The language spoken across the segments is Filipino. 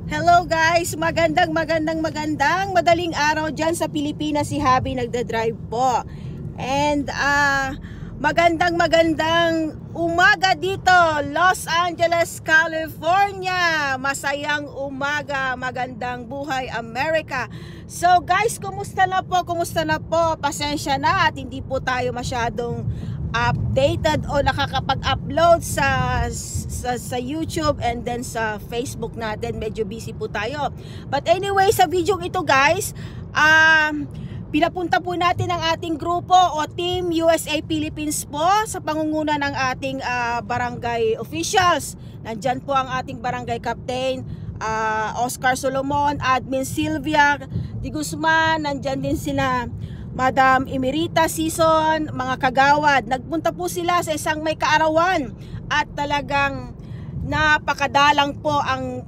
Hello guys, magandang madaling araw dyan sa Pilipinas. Si Habi nagda-drive po. And magandang umaga dito, Los Angeles, California. Masayang umaga, magandang buhay Amerika. So guys, kumusta na po? Pasensya na at hindi po tayo masyadong updated o nakakapag-upload sa YouTube and then sa Facebook natin. Medyo busy po tayo. But anyway, sa video ito guys, pinapunta po natin ang ating grupo o Team USA Philippines po sa pangunguna ng ating barangay officials. Nandyan po ang ating barangay captain, Oscar Solomon, Admin Sylvia Di Guzman, nandyan din sila Madam Emerita Season, mga kagawad. Nagpunta po sila sa isang may kaarawan at talagang napakadalang po ang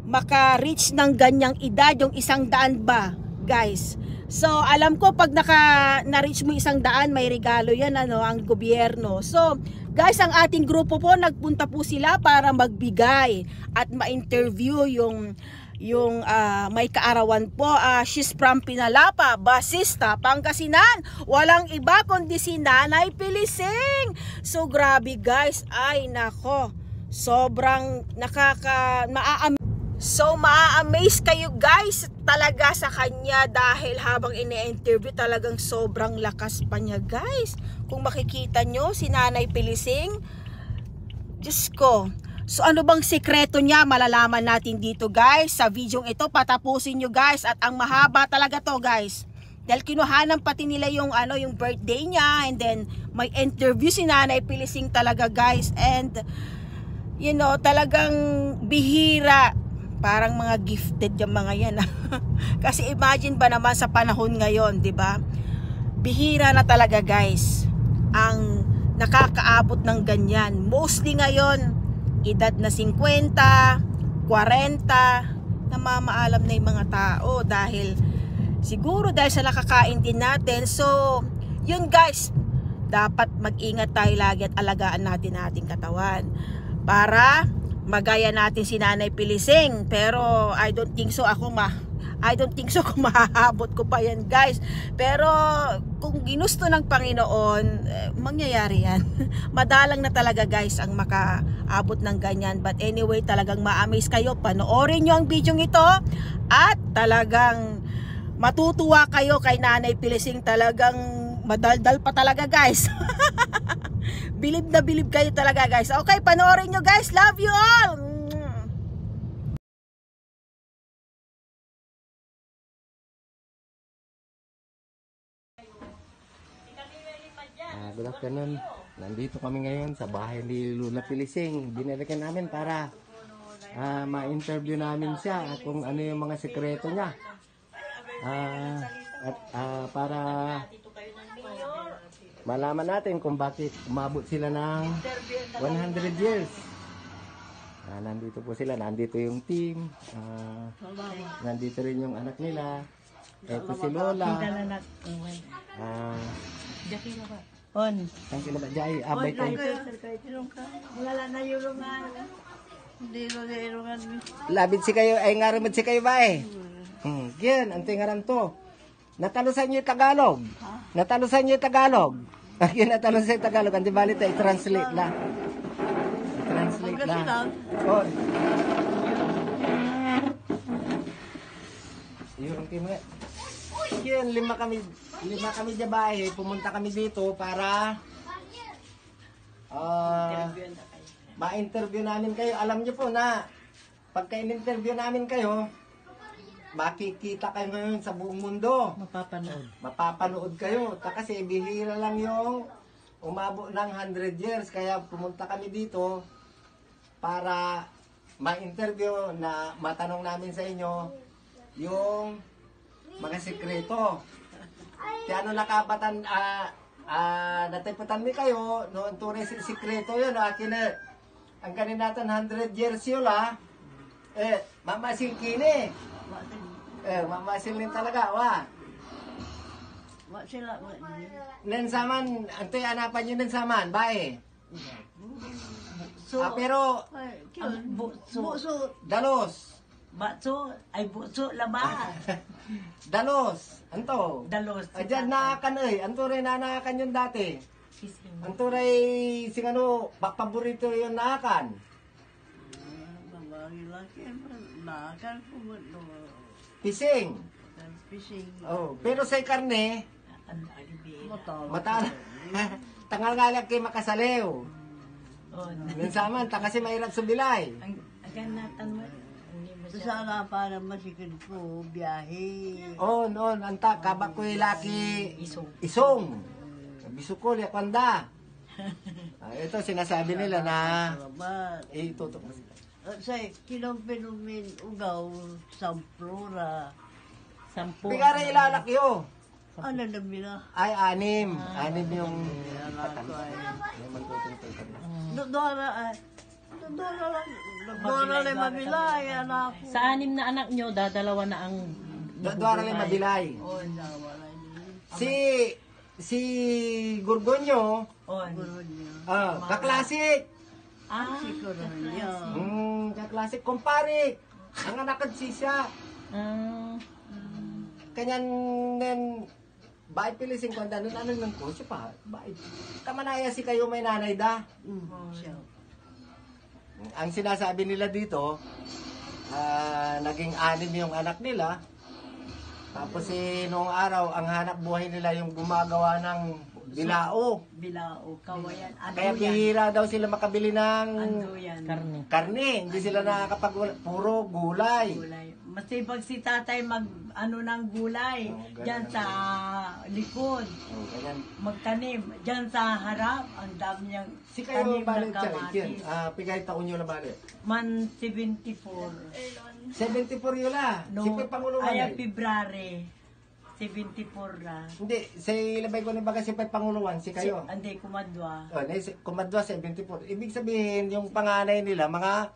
maka-reach ng ganyang edad, yung 100 ba, guys. So, alam ko pag na-reach mo 100, may regalo yan, ang gobyerno. So, guys, ang ating grupo po, nagpunta po sila para magbigay at ma-interview yung may kaarawan po. She's from Pinalapa, Basista, Pangasinan. Walang iba kundi si Nanay Pilising. So grabe guys, ay nako, sobrang maa-amaze kayo guys talaga sa kanya dahil habang ini-interview talagang sobrang lakas pa niya guys. Kung makikita nyo si Nanay Pilising, Diyos ko. So ano bang sekreto niya, malalaman natin dito guys sa video ito. Patapusin nyo guys, at ang mahaba talaga to guys, dahil kinuhanan pati nila yung birthday niya, and then may interview si Nanay Pilising talaga guys. And you know, talagang bihira, parang mga gifted yung mga yan. Kasi imagine ba naman sa panahon ngayon, 'di ba? Bihira na talaga guys ang nakakaabot ng ganyan. Mostly ngayon edad na 50, 40, namamaalam na yung mga tao siguro dahil sa nakakain din natin. So, yun guys, dapat mag-ingat tayo lagi at alagaan natin ating katawan para magaya natin si Nanay Pilising. Pero I don't think so kung mahahabot ko pa yan guys. Pero kung ginusto ng Panginoon, mangyayari yan. Madalang na talaga guys ang makaabot ng ganyan. But anyway, talagang ma-amaze kayo. Panoorin nyo ang video ito at talagang matutuwa kayo kay Nanay Pilising. Talagang madaldal pa talaga guys. Bilib na bilib kayo talaga guys. Okay, panoorin nyo guys. Love you all! Good afternoon. Nandito kami ngayon sa bahay ni Lula Pilising. Binalikan namin para ma-interview namin siya at kung ano yung mga sekreto niya. Para malaman natin kung bakit umabot sila ng 100 years. Nandito po sila. Nandito yung team. Nandito rin yung anak nila. Ito si Lola. On. Thank you ba jay abay tayo. Wala na yulungan. Hindi ko yulungan. Labid si kayo ay ngaramad si kayo ba eh. Yan, antay ngaran to. Natalusan niyo yung Tagalog. Natalusan niyo yung Tagalog. Yun, natalusan yung Tagalog. Hindi bali tayo, i-translate lang. I-translate lang. On. Yun, kimo. Yun, lima kami dyan bahay. Pumunta kami dito para ma-interview namin kayo. Alam niyo po na pagka in-interview namin kayo, makikita kayo ngayon sa buong mundo. Mapapanood kayo. Kasi bihira lang yung umabot ng 100 years. Kaya pumunta kami dito para ma-interview na matanong namin sa inyo yung mga sekreto. Kaya nakapatan natiputan mi kayo noon tunay si sekreto yun ang kanin natin 100 years yun mamasil kini mamasil din talaga nen saman antay anapan yun nen saman bae Butso. pero Ay, Ang butso. Butso. dalos. Batso, ay butso laba. Dalos. Anto? Dalos. Adyan naakan Anto rin nanakan yun dati. Kising. Anto rin sing ano, paborito yun naakan. Babae laki. Nakakal ko mo. Pising. Fishing. Oh, pero sa karne, Ano, alibi. mata tangal nga lang kay makasalew. Oh, Minsan man, kasi mahirap subilay. ang ganatan mo. Hindi mo siya. Sana para masikid ko biyahe. On, anta, kabak ko'y laki Isong. isong. Bisukol, yakwanda. Ito, sinasabi nila na, Salamat. itutok mo sila. Sa kinompinumin ugaw sa Flora. 10. Bigara ilalakyo. Ano na bila? Ay, anim. Anim yung Anak ko ay. yung magtutungtol ka na. Dodora ay. Dodora lang mabilay. Anak ko. Sa 6 na anak nyo, dadalawa na ang Doara lang mabilay. Oh, nawala niya. Si Gorgonyo, On. Guro niya. kaklasik. Ah, Siguro niya. Kaklasik, kumpare. Ang anak ko siya. Ah, Kanyan nen baay pilising ko nun ano nang ko siya pa baay kamanaya si kayo may nanay da. Siya. Ang sinasabi nila dito naging anim yung anak nila. Tapos noong araw ang hanap buhay nila yung gumagawa ng bilao. bilao, kawayan. Ano Kaya yan? bihira daw sila makabili ng Ano yan? karne. karne. Hindi sila nakakapag puro gulay. Gulay. Masipag si tatay mag ano ng gulay. Oh, ganun Diyan ang sa likod. Oh, ganyan. Magtanim. Diyan sa harap. Ang dami niyang Si kayo tanim balik ng siya. kamatis. Pigay taon nyo na balik. Man 74. 74 yun la. Si Pangulo Ay, February. 74 na. Hindi, sa ilabay ko na baga si Panguluan, si kayo. Hindi, kumadwa. Kumadwa 74. Ibig sabihin, yung panganay nila, mga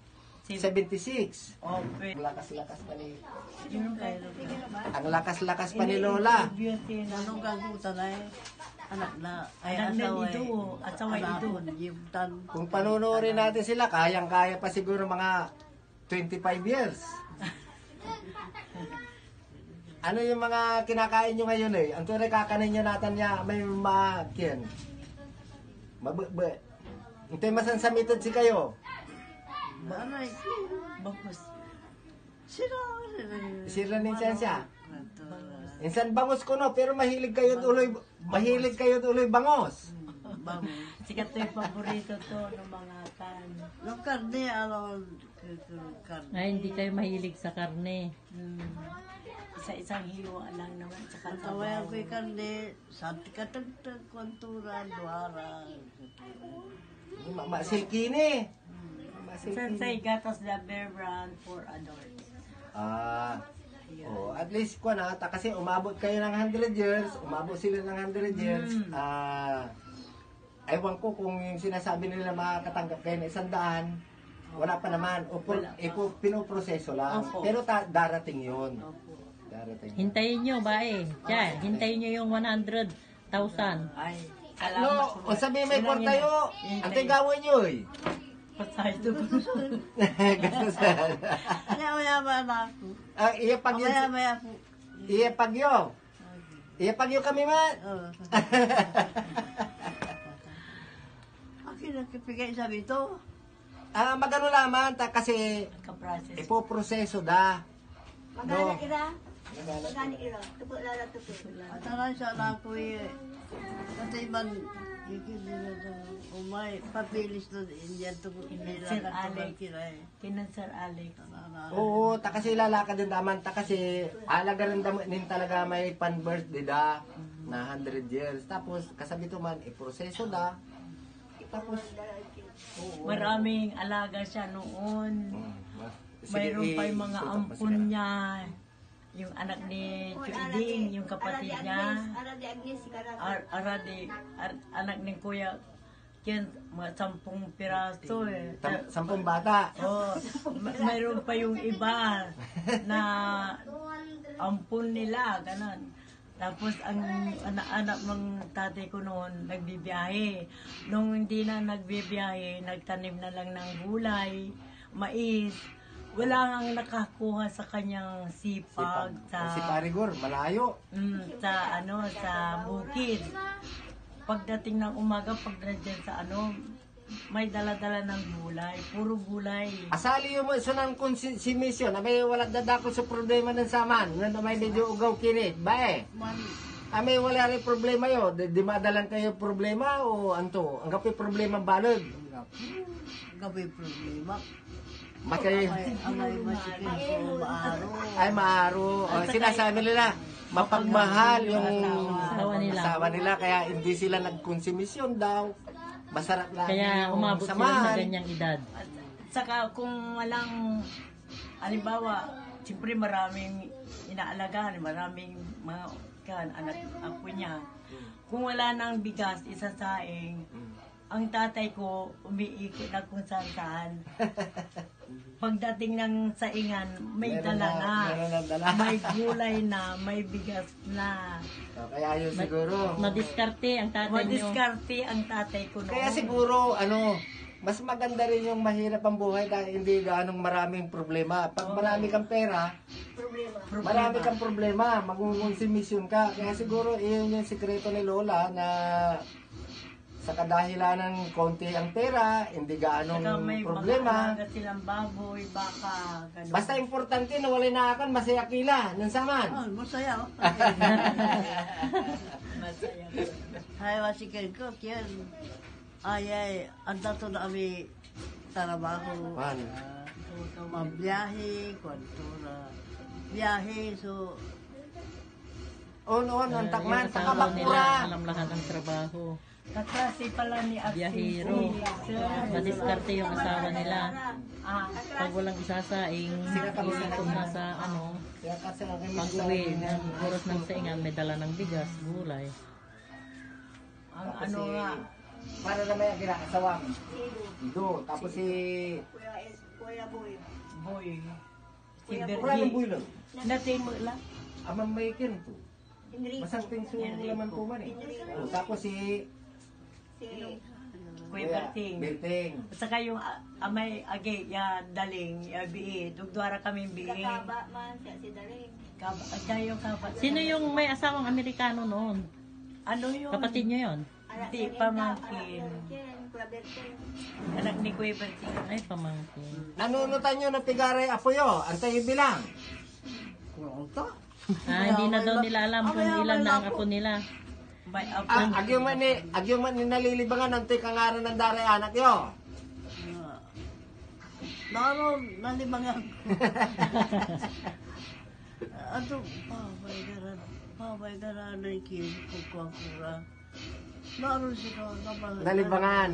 76. Okay. Ang lakas-lakas pa ni... Yun kayo. Ang lakas-lakas pa ni Lola. Beauty na. Anong kagutan ay anak na ay Anak na asawa ito, asawa anak ito. ko, yimtan. Kung panunurin natin sila, kayang-kaya pa siguro mga 25 years. Ano yung mga kinakain nyo ngayon Ang tunay kakanin nyo natin niya, may makin. Mabbe. Ito yung masansamitod si kayo. Aray, Bakos. sino? Sila ni siya. Insan bangos ko no, pero mahilig kayo uloy bangos. Bango. Sikat to yung paborito to ng mga kan. Yung karne, ano, karne. Ay, hindi kayo mahilig sa karne. Isa-isang hiwa lang naman sa Katawayan katawa. ko yung karne, santi katagtag, kwantura, duara. Masilki ni. Sansay gatas the bear brand for adults. At least ko na, kasi umabot kayo ng 100 years, umabot sila ng 100 years, ewan ko kung yung sinasabi nila makakatanggap kayo na 100, wala pa naman. Wala pa. Pinoproseso lang. Opo. Pero darating yun. Opo. Darating yun. Hintayin nyo ba Diyan, hintayin nyo yung 100,000. Ay, Ano, salamat. o sabi may Ilang kwartayo, yun? ang tigawin nyo eh. Patay to. Gastusan. Maya-maya na ako. Iyapag yun. Maya-maya po. Iyapag yun. Iyapag yun kami man. Oo. Akin nakipigay sabi ito. Magano naman, kasi Ka-process. ipoproseso da. Magana No. ira. Magana ira. Tupo lala tupo. At alam siya na ako kasi man, ikin nila na umay, papilis doon, Indian to Sir Alex. kiray. Kinan Sir Alex. Oo, kasi lalakad din daman, kasi alaga rin din talaga may pan-birthday da na 100 years. Tapos, kasabi to man, iproseso da. Tapos, Maraming alaga siya noon. sige, Mayroon pa yung mga tutok mo ampun sila. niya. Yung anak ni Chuiding, yung kapatid niya. Ara di Agnes si Karang. Anak ni Kuya Ken, mga 10 piraso eh. 10 bata. Oh, mayroon pa yung iba na ampun nila, ganun. Tapos ang anak ng tatay ko noon nagbibiyahe. Nung hindi na nagbibiyahe, nagtanim na lang ng gulay, mais. Wala nang nakakuha sa kanyang sipag Si Parigor, malayo. sa bukid. Pagdating ng umaga, pag nandiyan sa may dala-dala ng gulay, puro gulay. Asali yung mo sunang konsumisyon, may wala dadako sa problema ng saman, nga may medyo ugaw kini, ba eh? May wala rin problema yo, di madalang kayo problema o anto, ang kapi problema balod. Gabi problema. Makay, Amay masikin ko maaro. ay maaro, sinasabi nila, mapagmahal yung asawa nila, kaya hindi sila nagkonsumisyon daw. Masarap lang Kaya yung umabot sila samahan. sa ganyang edad. At saka kung walang, halimbawa, siyempre maraming inaalagaan, maraming mga anak ako niya. Kung wala nang bigas, isasaing, ang tatay ko umiikot na kung saan. Pagdating ng saingan, may Meron dala na. meron na dala. May gulay na, may bigas na. Kaya yun siguro. Madiskarte ang tatay niyo. Madiskarte ang tatay ko noon. Kaya siguro, mas maganda rin yung mahirap ang buhay dahil hindi ganong maraming problema. Pag marami kang pera, marami kang problema, magkukonsumisyon ka. Kaya siguro, iyon yung sikreto ni Lola na sa kadahilan ng konti ang pera, hindi gaanong Saka may problema. mga silang baboy, baka, ganun. Basta importante na wala na akan, masaya kila, ng saman. Oh, masaya. Masaya. Hay masikin ko kiyan. Ay, ang dato na kami trabaho. Man. Mabiyahe, kwantura. Biyahe, so On, ang takman, Yung asawa nila, takabakura. alam lahat ang trabaho. Kaklase pala ni Ate Biyahero. Madiskarte yung asawa nila. Ah, Pag walang isasaing, iitom na sa Kaya kasi ang pag-uwi ng oras ng saingan, may dala ng bigas, gulay. ang ano nga, Para na may kinakasawang. Do, tapos si... boy. Si Wala ng Bergie. bulo. Natin mo lang. Amang may kin to. Masakting sulaman po man eh. O, tapos si... Kuya Berting. Berting. At saka yung amay agi, ya daling, ya bii. Dugdwara kami bii. Kaba man, si daling. Kaba. Sino yung may asawang Amerikano noon? Ano yun? Kapatid niyo yon? Hindi, pamangkin. Anak ni Kuya Berting. Ay, pamangkin. Nanunutan nyo ng pigaray apoyo. Antay bilang. kurunto. Hindi na daw nila alam kung ilan na ang apo nila. May apo. Agyo man ni nalilibangan ng tikangaran ng daray anak yo. Naroon, nalibangan. Ato, pabay garan na ikin, kukwakura. Naroon siya, Nalibangan.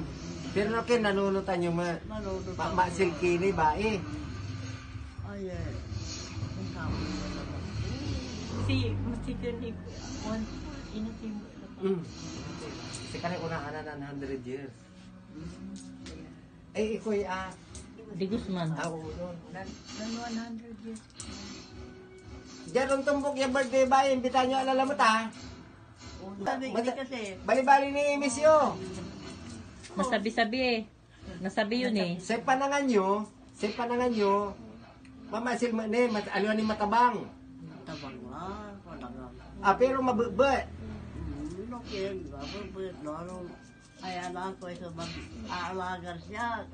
Pero nakin nanunutan nyo mo. Manood pa. Masilkini ba eh. Ay, ang tao na naman. Si ni Juan, inatim mo. Si kanay una na 100 years. Eh, ikoy Di Guzman. ako nun. Nan 100 years. Diyan ang tumbok yung birthday ba? Imbitahan nyo alalamot ha. Sabi hindi kasi, Bali-bali ni Emisyo. Nasabi-sabi eh. Nasabi yun eh. Sa panangan nyo, mamasil man eh, aliwan ni matabang. tabang nga, panangang. Pero mabubot. Lokin, bababit, naroon. Kaya na ako ito mag-aalagar siya.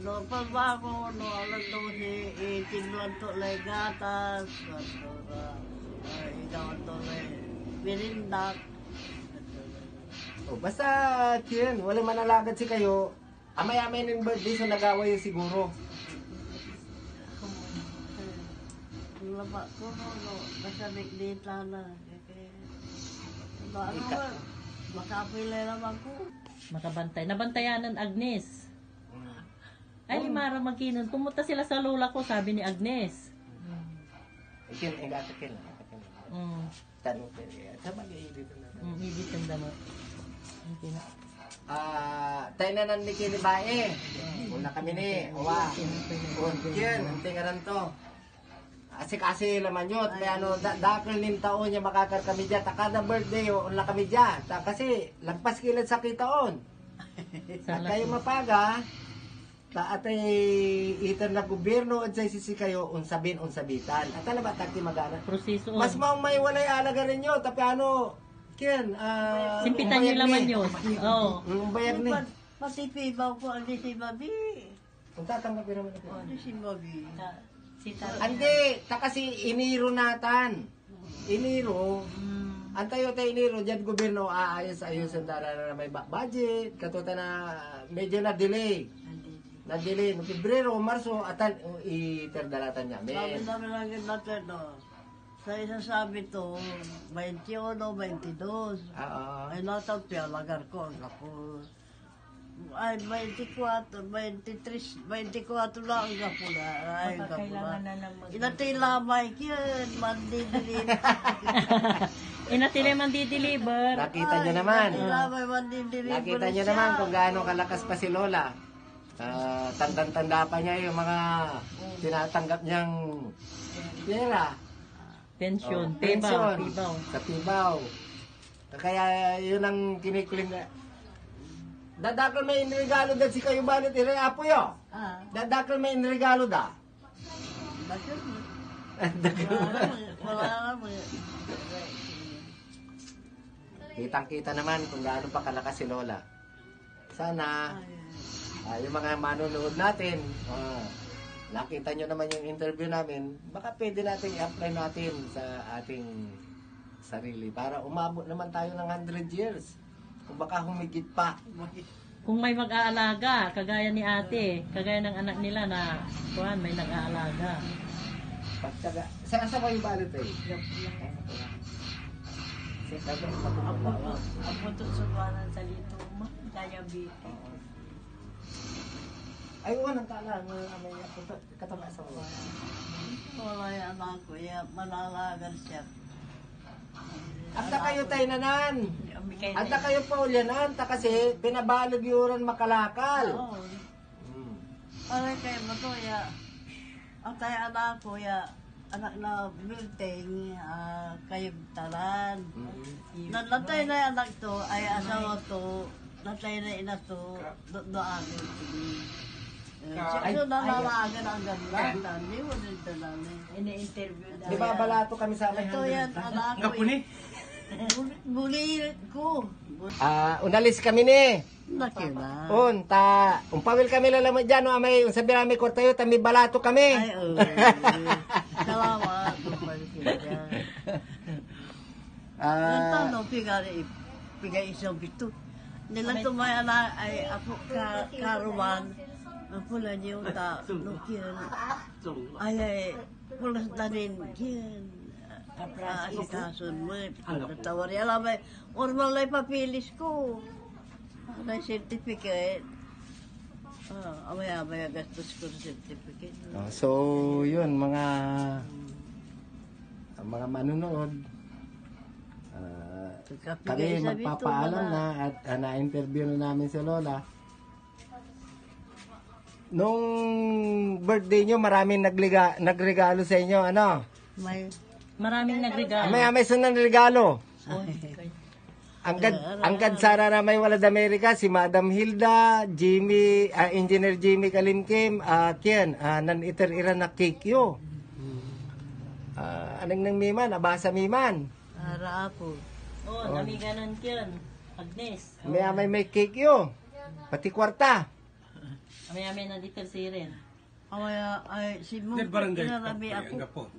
Noon pa ba ako, alam daw si itigluan to lay gatas, ikaw to lay mirindak. O, basta, Chen, walang manalagad si kayo. Amay-amay ng birthday, so nag-away yun siguro. Laba ko, basta bigdita na. Ano ba, makapilay naman ko. Makabantay. Nabantayan ng Agnes. Ay, Mara Magkinon. Pumunta sila sa lola ko, sabi ni Agnes. Ikin, ingatakin. Tanong ko, sa bagay dito na. Ibig ang damo. Okay na. Tayo na nandikin ni Bae. Una kami ni, uwa. Chen, ang tingaran to. kasi laman yun. Kaya ano, dakil nin taon niya makakar kami dyan. Takada birthday o unla kami dyan. Kasi lagpas kilad sa kitaon. At kayo mapaga, atay itan na gobyerno at say sisi kayo unsabitan. At alam ba takti magana? Proseso. Mas maong may walay alaga rin nyo. Tapi ano, Ken, Simpitan nyo laman yun. Oo. Bayag ni. Pati pibaw ko, hindi si Babi. Kung tatanggapin naman ito. Hindi si Babi. Hindi, kasi iniro natan. Iniro. Antayo tayo iniro, dyan gobyerno aayos-ayos ang na may budget. Katuta na medyo na-delay. Na-delay. No Pebrero, Marso, atan, iterdalatan niya. Sabi namin lang yung natin, no. Sa isasabi to, 21, 22. Ay natapya, lagar ko ang kapos. Ay, 24, 23, 24 lang ang kapula. Ay, ang kapula. Inatilamay yun, mandidilip. Inatili man di-deliver. Nakita nyo naman. Inatilamay, mandidilip. Nakita nyo naman kung gaano kalakas pa si Lola. Tandang-tanda pa niya yung mga tinatanggap niyang pera. Pension. Oh, Pibaw. Sa Pibaw. Kaya yun ang kinikling na. Dadakal may inregalo da si kayo banit ire apo yo. Dadakal may inregalo da. Bakit? Kitang-kita naman kung gaano pa kalakas si Lola. Sana yung mga manonood natin, nakita nyo naman yung interview namin, baka pwede natin i-apply natin sa ating sarili para umabot naman tayo ng 100 years. Kung baka humigit pa. Kung may mag-aalaga, kagaya ni ate, kagaya ng anak nila na, may nag-aalaga. Pagtaga. Sa kayo balit eh? Ang puntot sa buwanan sa lito, kaya bito. Ay, unang kala, may kataba sa ulo. Wala yung anak ko, malalagan siya. Anta kayo tayo nanan. Anta kayo pa ulyanan. Ta kasi pinabalog yuran makalakal. Oo. Aray kayo mo to, ang tayo anak ko, anak na building, kayo talan. Natay na yung anak to, ay asawa to, natay na ina to, doon Siguro nalalagan ang ganda, hindi mo din talamin. Ini-interview na. Di ba balato kami sa amin? Ito yan, anak ko. Buli ko. Unalis kami ni. Nakina. Umpawil kami lalamad dyan, amay, sabi namin ko tayo, tami balato kami. Ay, oo. Salamat. Tano, pigay isang bito. Nilang tumay anak ay ako karuman. Ang pula niyo ta, nukian. Ay, pulas na rin yan. Asikason mo, tawar yan. Alam ay, normal na ipapilis ko. May certificate. Amaya gastos ko sa certificate. So, yun, mga manunood. Kami magpapaalam na at na-interview na namin si Lola. Nung birthday nyo, maraming nagregalo sa inyo, ano? Maraming nagregalo. May sunang regalo. Angkad Sara na may walad Amerika, si Madam Hilda, Jimmy, Engineer Jimmy Kalimkim, Kian, nan iter-ira na cake yo. Anong nang miman, abasa miman. Arapo. Amiga nun yun. Agnes. May cake yo. Pati kwarta. May nandito si Ren. Amaya, ay, si Mo, inarabi ako.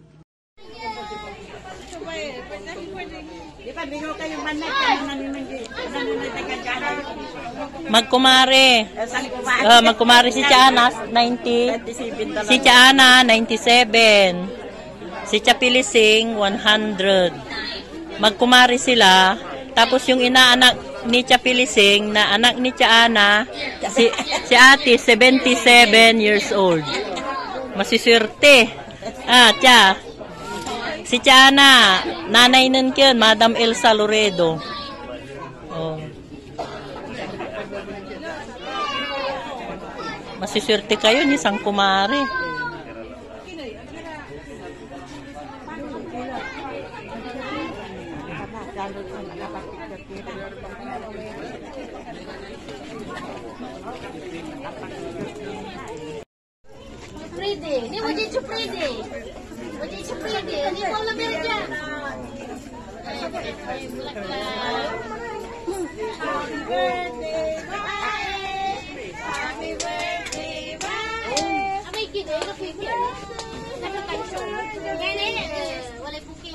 Magkumare. Magkumare si Tiana 90. Si Tiana 97. Si Chapilising 100. Magkumare sila. Tapos yung inaanak ni Chapilising na anak ni Tiana, si ate 77 years old. Masiswerte. Tia. Si Tiana, nanay nun yun, Madam Elsa Loredo. Oh. Masiswerte kayo ni Sang Kumare. Pretty. Ini wajah cu pretty. Wajah cu pretty. Ini bola merah. Happy birthday, bye. Happy birthday, bye. Apa ikut? Apa ikut? Nenek, boleh bukit.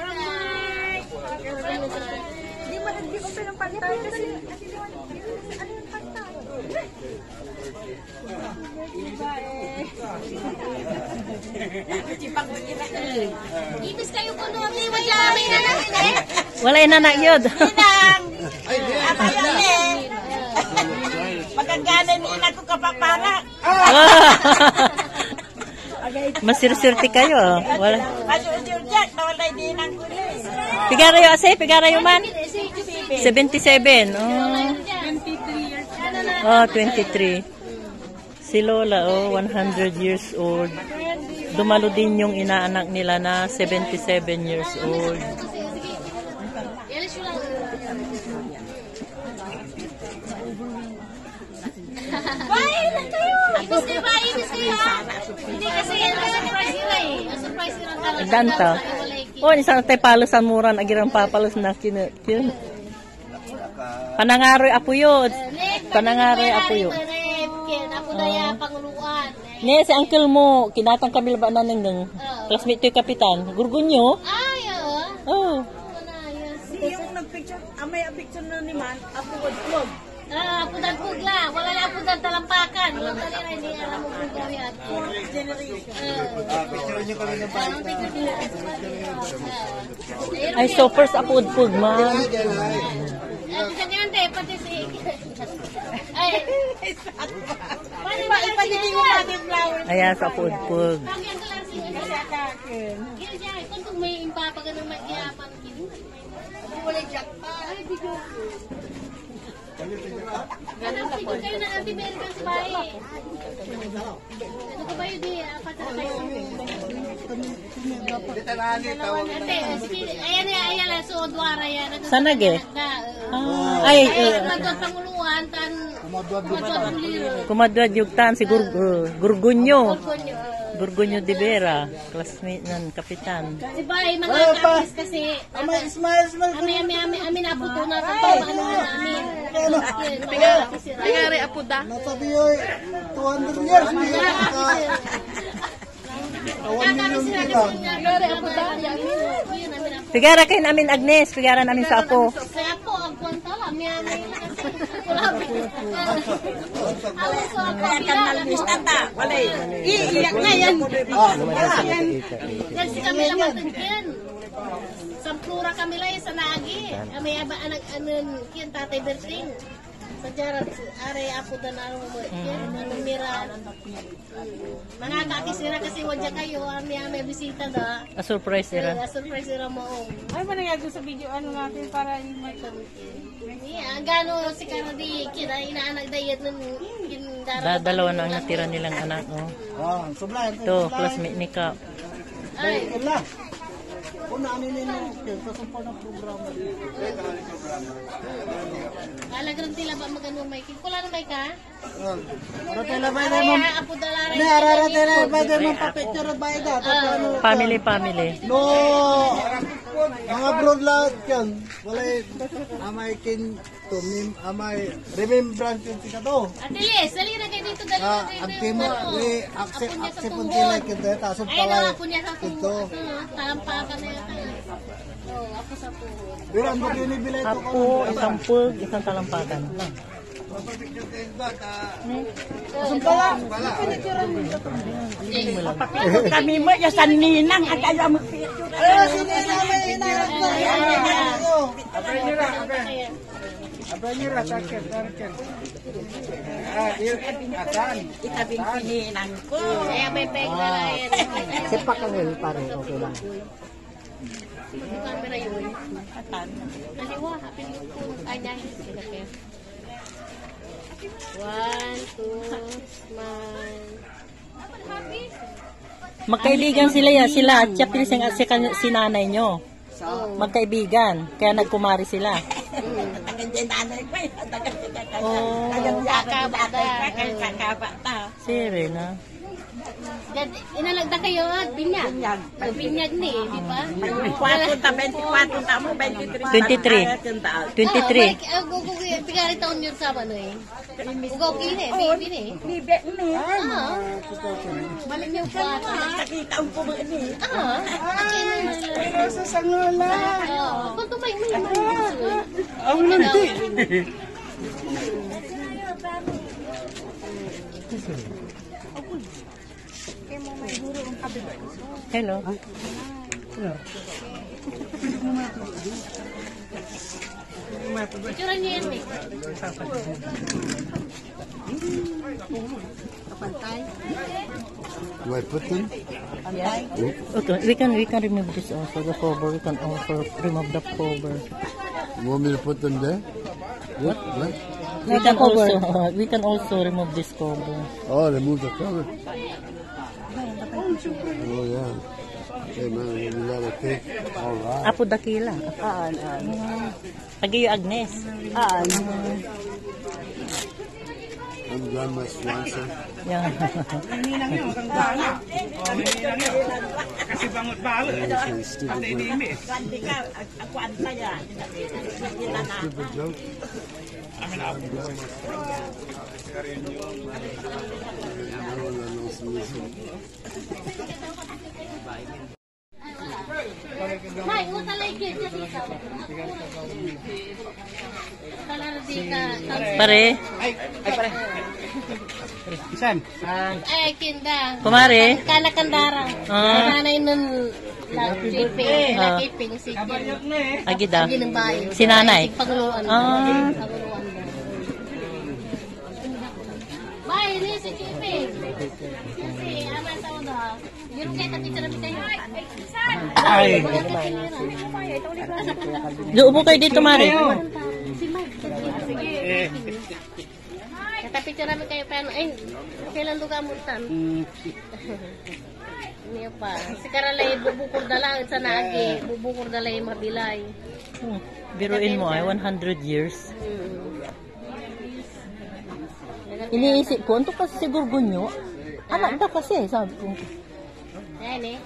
Hindi mahandi ko ng pantay kasi Ibis kayo ko doon. May wajah kami na namin eh. Wala na yun. Inang! Ako yan eh. Magagana ni ina ko kapapara. Masirsirti kayo. Wala. Masyo-syo dyan. Nawalay di inang ko eh. Pigarayo ase, pigarayo man. 77. Oh. 23. Si Lola, 100 years old. Dumalo din yung inaanak nila na 77 years old. Bye na kayo! Ibis kayo ba? Ibis kayo ha? Hindi kasi yan ang surprise nila eh. Ang surprise nila talaga. Danta. Oh, isang tayo palos sa muran. Agirang papalos na panangaroy apo yun. Panangaroy apo yun. Apo daya panguluan. Ne, si uncle mo, kinatang kami ba na nang classmate yung kapitan. Gurgunyo. Ay, Oh. Yung nagpicture, amay a picture na ni man, apo wag. apo dan pugla. Wala na apo dan talampakan. Walang kanina hindi alam mo kung gawin at Picture nyo kami ng Ay, so first apud-pud, ma'am. ganyan de, pati si... Ay, paano ba Ipatigil mo pa yung flower. Ayan, sa apud-pud. Pagyan ko lang siya. Kaya dyan, kung may impapagan ng mag-iapan, wala jackpot. Ay, bigyo. Ano kayo na anti-American sa bahay? Ano ka ba yun di? Patara kayo. Ate, sige, ayan lang, so, dwara yan. Sanage? Ay, madod panguluan, tan, madod pangliro. Kumadwad yung tan si Gurgunyo. Gurgunyo de Vera, classmate ng kapitan. Si Bay, mga kapis kasi, amin apo ko na sa ano namin. Pingari apo da. Nasabi yun, 200 years. Pigara kayo namin, Agnes. Pigara namin sa apo. Kaya po, ang kwanta lang. May alam ko ang kapila. Iiyak na yan. Yan si Camila Matagyan. Samplura Camila yung sa Naagi. May anak kiyan Tatay Berting. Sa jarat, are ako dan arong mo. Anong mira. Mga kakisira kasi wadya kayo. May bisita na. A-surprise nila. Surprise nila mo. Ay, managado sa video ano natin para yung may Ang gano'n si Karadi, inaanak dayat ng Dalawa na ang natira nilang anak. Oh. Sublime. Ito, classmate ni Kap. Ay, Wala. Kung namin ninyo, sa sumpa ng programa. alagran tila ba magano may kula na may ka? Aratela ba Ay, yun? apo dalaray. Ne, aratela ba yun? Mapapicture ba yun? Family. No, mga broad lahat yan. Wala amay kin to amay remembrance yun sika to. Atilis, dali na kayo dito dali. Abti mo, accept pun sila kita tasod Ay, pala. ako niya sa Ito. talampakan na yata. Oh, ako sa po. Pero ang bagay bilay to Apo, isang pug, isang talampakan. kami mo yung sa ninang at ayaw mo picture. Itabing pininang ko. Ay, may peg na rin. Sepak ang yun pare, okay lang. Camera yun. Kaliwa, happy ko. Ay, dahil sila kayo. 1, 2, smile. Magkaibigan sila yan. Sila at Chapiliseng at si nanay nyo. Magkaibigan. Kaya nagkumari sila. Oh. Sire na. Inalagda kayo at binyag. Binyag ni, di ba? 24 ta mo, 23. 23. Tigari taon yun sa ano eh. Ugaw kini, bibi ni. Bibi ni. Balik niyo pa. Nakita ang po ni. Sa sangola. Kung tumay mo naman. Ang nanti. Hello. Picturean niyo yan eh. Do I put them? Okay, we can remove this also, the cover. We can also remove the cover. You want me to put them there? What? What? We can also remove this cover. Oh, remove the cover. Oh, yeah. Okay, man, we got a cake. All right. Apo dakila. Agiyo Agnes. I'm Grandma Swanson. Yeah. Kasi bangot balo. Stupid joke. Stupid joke. May, utalay kid sa dito. Talara dito. Pare, Isan. Ay, kinda. kumare. Kanakandara. Nanay nun nakiping si Agida. Ginambayan. Si nanay. Paguluan. Ah. Paguluan. Bye, ni si Kiping. Si aman sa uno. Yung kaya tati sa namin tayo. Ay. Upo kayo dito, Mare. Si Mike. Tapi cara namin kayo pero kailan lugar mo tan? Niya pa. Si Karalay bubukor dalay sa naagi, bubukor dalay mabilay. Biruin mo ay 100 years. Iniisip ko, ito kasi siguro gunyo. Anak ka kasi, sabi ko. Ayan eh.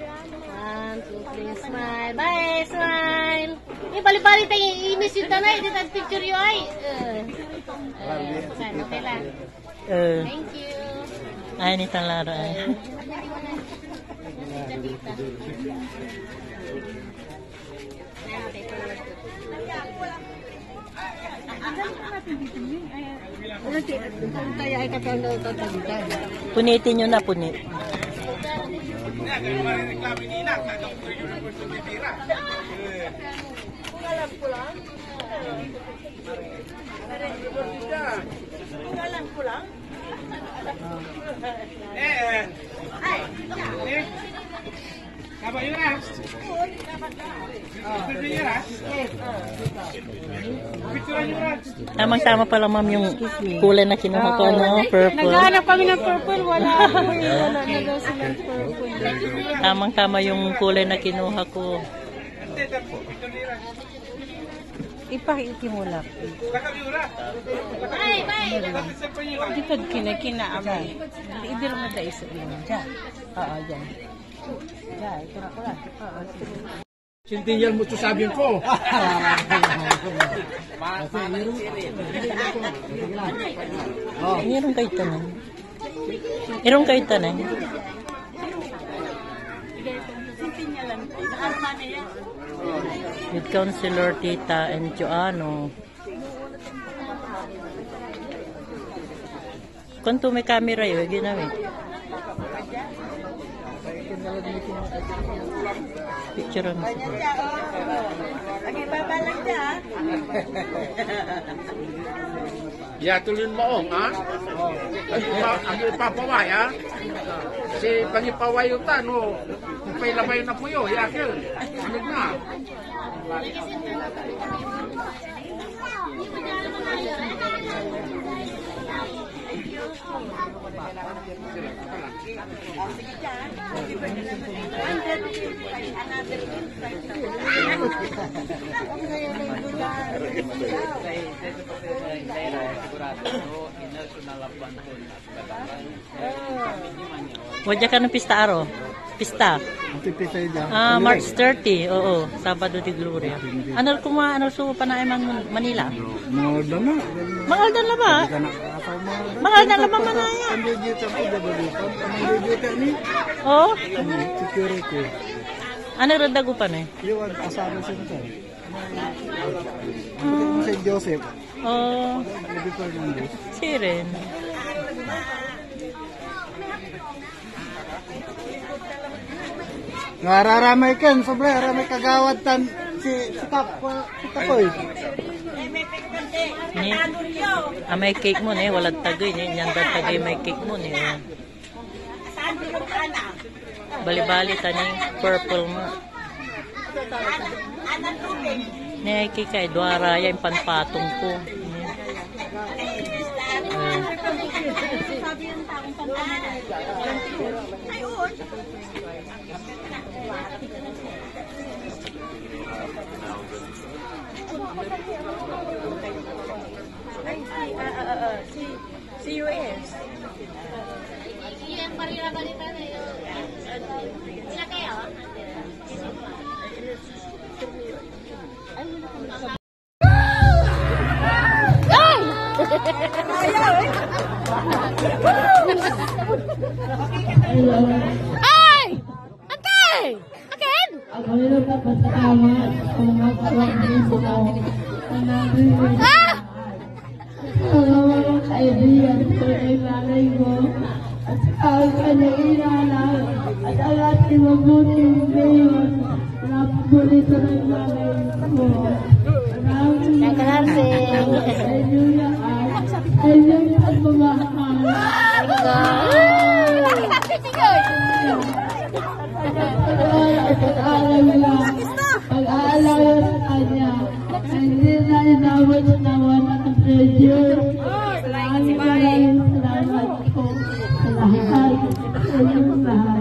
1, 2, 3, smile. Bye, smile. Balik-balik tayo, i-miss yung tanay. Dito ang picture yun ay. Okay lang. Thank you. Ay, ni Talara ay. Punitin nyo na, punit. Tamang-tama pala, ma'am, yung kulay na kinuha ko, no? Purple. Naghahanap kami ng purple, wala na daw silang purple. Tamang-tama yung kulay na kinuha ko. Ipahiti mo lang. Bye, bye. Dito kinaamay. Idil mo dahil sa iyo. Diyan. Oo, diyan. Diyan, ito na pala. Oo, sige. Sintinyan mo ito sabihin ko. Irong kayo tanan. Irong kayo tanan. With Councilor Tita and Joano. Kung may camera yun, ginamit. Picture mo siya. Ya, tulin mo ong, ha? Ang ipapaway, ha? Si pangipaway yung tano, may lamay na po yun, yakil. Ano na? Wadya ka ng pista aro? Pista? March 30. Oo, Sabado de Gloria. Ano kuma ano so panaay Manila? Mangaldan na ba? Mangaldan na ba manaya? Oh? Security. Ano radago pa na eh? Yung asado siya nito. St. Joseph. Oh. Si Ren. Nararamay kan, sobre, ramay kagawad tan si Kapoy. Ni, may cake mo ne, walang tagay ne, nyanda tagay may cake mo ne. Bali-bali tani purple mo. Ne cake kay duara ya panpatong ko. Si US. Yang parira balita na yun. Sila kayo? Ay! Antay! Akin! Ako nila papasalamat sa mga kawain ko. Ah! Mga mga kaibigan ko ay malay ko. At ang kanailalang at ang ating mabuting ngayon. Napabuli sa mga malay ko. Maraming hallelujah ay yung pagmamahal. Pag-aalala sa kanya, hindi na inawat sa nawan ng Diyos. Maraming salamat po sa lahat. Sa inyong lahat.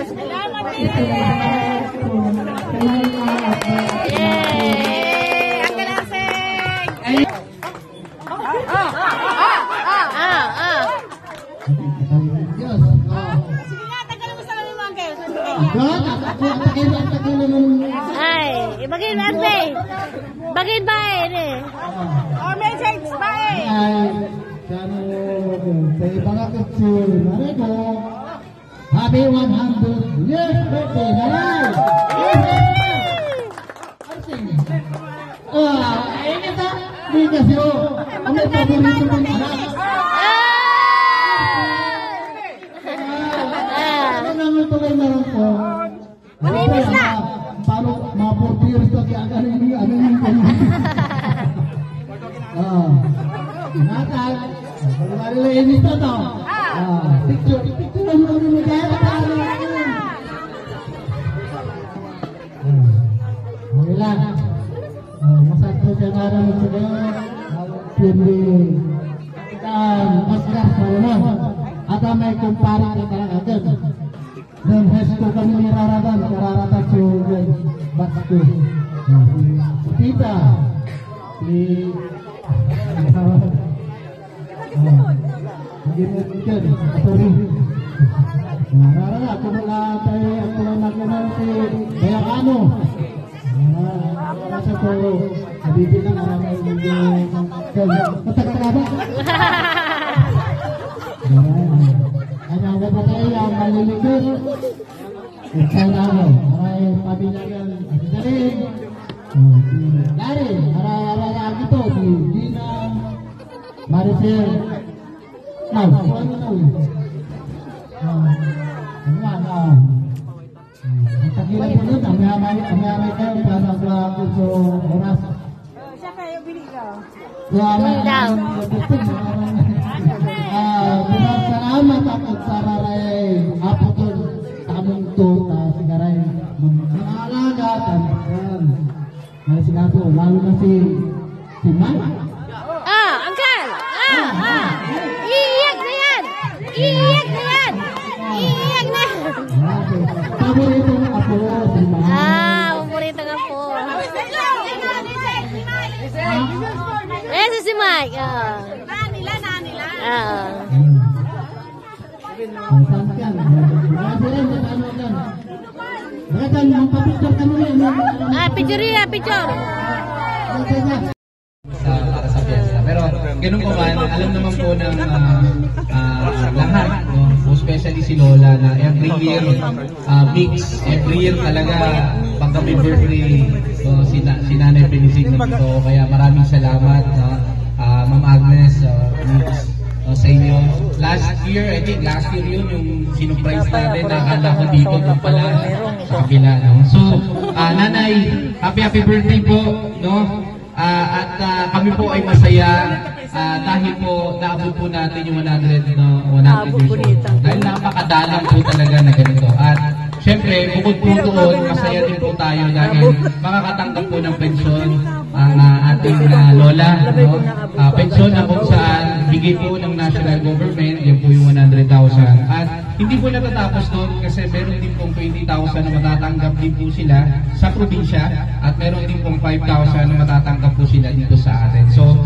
Salamat po. Salamat po. Yay! Ang galasing! Ay, bagay ba ate? Bagay ba eh? Oh, message ba eh? Happy 100 years birthday, Nanay! Ini tak dikasih kami paborito ng anak. Ano naman ito kayo meron po? Malinis na! Paano ma-40 years to kaya ano yung kanina? Natal, pag-malinis na to. Picture lang kami mo kaya paano yun? Wala. Masakto siya nga naman sila. Pindi. Masgas na naman. At may kumpara ka talaga agad. Dan hesto kami ni Raratan. Raratan siya basko. Tita. Si... Hindi mo dyan. Sorry. Raratan. Ako mula tayo. Ako lang nakunan si Bayakano. Masa ko, nabibig na maramay yung matagal na ba? Kanya ko pa tayo ang maliligod. Ikaw na ako, maray pabilagan at darin. Darin, maray ito, si Gina, Maricel. Now, ano na ulit? Tagilan po nun, amay kayo para sa puso oras. Siya kayo, bili ka. Daw. Salamat ako sa raray apotol tamong to na sigaray mga tanpan. May sinabi, lalo na si Mike. Uncle! Iiyak na yan! Iiyak! paboritong apo, si Ma'am. Paborito nga po. Si Mike. Nanila. Picture. Para sa fiesta. Pero ganun po man, alam naman po ng lahat, no? Especially si Lola na every year mix, every year talaga pag kami birthday, so, si Nanay Pinisig na dito. Kaya maraming salamat, Ma'am Agnes, sa inyo. Last year yun yung sinurprise natin na akala ko dito doon pala sa kabila, no? So, Nanay, happy birthday po, no? At kami po ay masaya dahil po naabot po natin yung 100 years old. Dahil napakadalang po talaga na ganito. At syempre, bukod po doon, masaya din po tayo dahil makakatanggap po ng pensyon ang ating lola. No? Pensyon na kung saan bigay po ng national government, yan po yung 100,000. At hindi po natatapos doon kasi meron din pong 20,000 na matatanggap din po sila sa probinsya at meron din pong 5,000 na matatanggap po sila dito sa atin. So,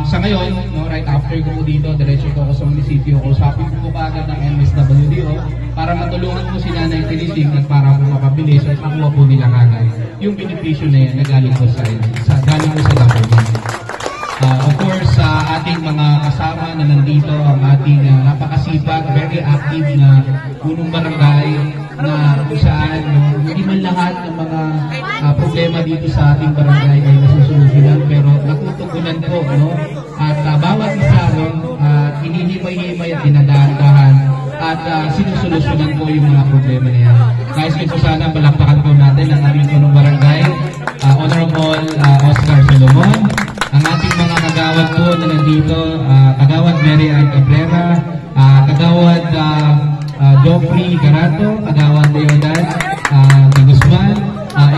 sa ngayon, no, right after ko po dito, diretso ko ako sa munisipyo, kausapin ko po kaagad ng MSWDO para matulungan po si Nanay Pinisig at para po mapabilis at makuha po nila kaagad yung benepisyo na yan na galing po sa government. Of course, sa ating mga kasama na nandito, ang ating napakasipag, very active na punong barangay na kung saan hindi man lahat ng mga problema dito sa ating barangay ay nasusolusyonan, pero natutugunan po, no? At bawat isa, hinihimay-himay at dinadahan at sinusolusyonan po yung mga problema na yan. Guys, kung sana balakpakan po natin ang aming punong barangay, Honorable Oscar Solomon, ang ating mga kagawad po na nandito, kagawad Mary Ann Cabrera, kagawad Joffrey Garato, kagawad Leodan Guzman,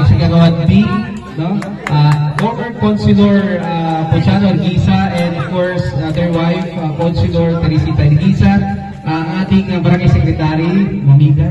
ex-kagawad B, no? Former Consular Ponciano Arguisa, and of course their wife, Consular Teresita Arguisa, ang ating barangay secretary, Mamita,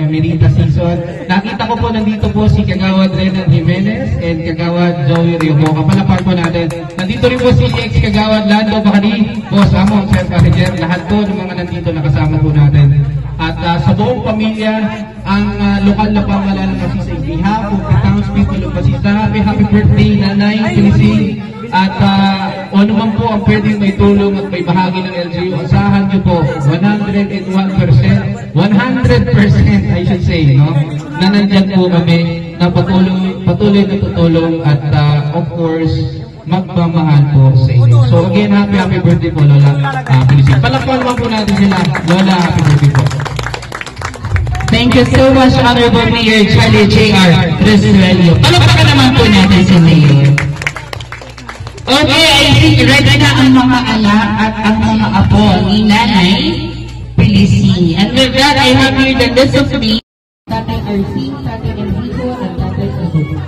Merita Season. Nakita ko po nandito po si Kagawad Renan Jimenez and Kagawad Joey Rioboca. Palapag po natin. Nandito rin po si ex-Kagawad Lando Bacari, Boss Amon, Sir Passenger. Lahat po ng mga nandito nakasama po natin. At sa buong pamilya, ang lokal na pamahalaan ng Masisa, in behalf of the townspeople of Masisa, happy birthday, Nanay Pinisig. At ano man po ang pwedeng may tulong at may bahagi ng LGU, asahan nyo po 101%, 100% I should say, no? Na nandyan po kami na patuloy na tutulong at of course magmamahal po sa inyo. So again, happy birthday po, Lola Pinisig. Palakpakan po natin sila. Lola, happy birthday po. Thank you so much, Honorable Mayor Charlie J.R. Resuelio. Palakpakan naman po natin si Mayor. Okay, I think ready na ang mga anak at ang mga apo ni Nanay Pinisig. And with that, I have here the list of me. Tatay Arcine, Tatay Enrico, at Tatay Adobo.